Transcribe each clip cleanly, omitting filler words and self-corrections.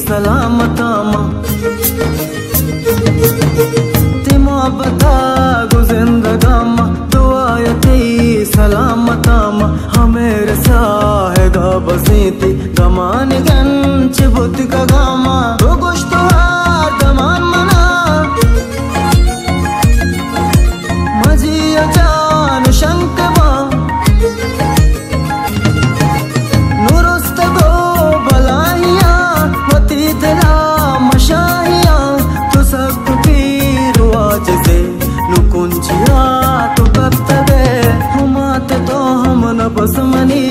सलामतामा तिमा बता गो जिंदगामा दुआयती सलामतामा हमें रसाहेगा बसीती गमान गंच बुद्ध का गामा तो गुश्तवार दमान मना मजिया जान शंकवा नुरुस्त गो बलाइया वती दिला मशाइया तो सब पीर आज से नुकुंचिया तो कब तक हुमाते तो हम न बसमनी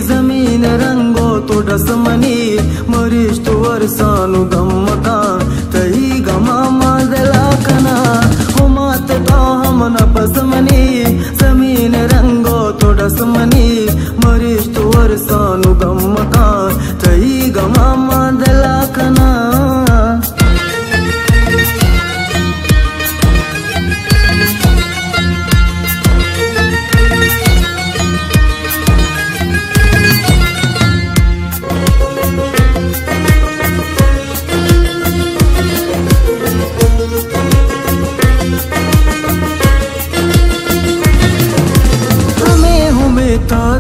जमीन रंगो तो डसमनी मरीज तो वरसानु गम्मका तही गमा मादला कना हुमाते तो हम न बसमनी जमीन रंगो तो डसमनी मरीज तो वरसानु गम्मका तही गमा मादला कना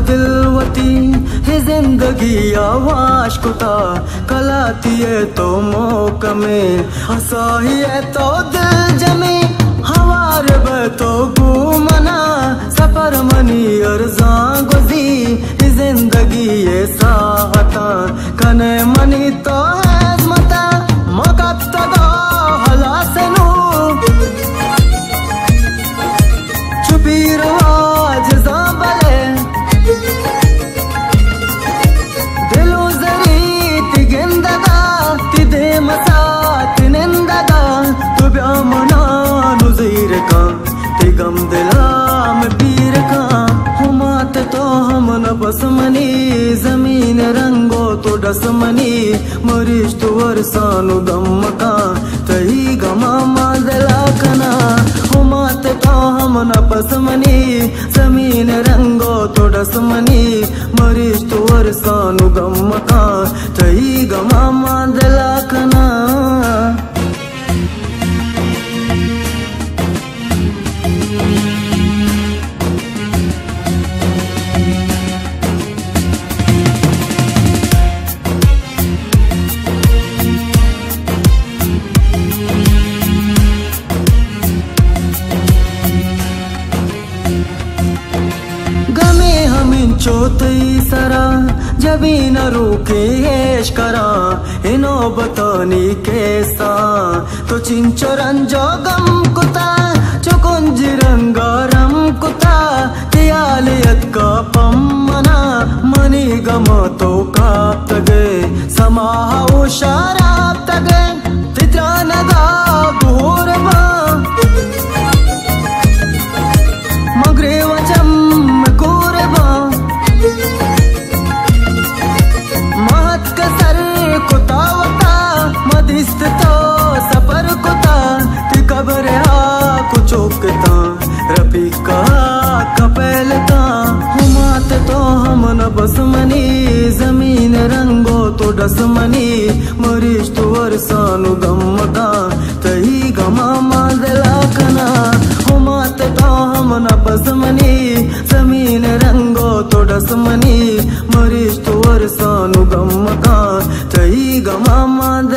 दिलवती है जिंदगी आवाश कुता कलाती है तो मौक में हंसाही है तो दिल जमी हवार तो घूमना सफर मनी अर्जा गुजी है जिंदगी ये साहता कने मनी तो है मता मकत तो हला से नू छुपी रवाज ज़ाबले दिलो जरी तिगंदगा तिदे मसा तिनंदगा तु ब्या मना नुजीर का तिगम दिला में पीर का हुमात तो हम न बसमनी जमीन रंगो तो डसमनी मरीज तो वरसानु गम्मका तही गमा मादला कना हुमात तो हम न बसमनी जमीन रंगो तो डसमनी मरीज तो वरसानु गम्मका तही गमा मादला कना चौथी सरा जबी न रूके ऐश करा इनो बतानी कैसा तो चिंचरंजो गम कुता चुकुंज रंगारम कुता तियालियत का पम्मना मनी गम तो काप तगे समाहा उशाराप तगे तित्रा नगा दूरवा मगरे वचम कोरबा महत कसर कुतावता मदिस्त तो सफर कुता ती कबर हा कुचोकता रफीका कपैलता हुमात तो हम न बसमनी जमीन रंगो तो डसमनी मरीज तो वरसानु गम्मका तही गमा मादला कना हुमात तो हम न बसमनी जमीन रंगो तो डसमनी मरीज तो वरसानु गम्मका तही गमा मादला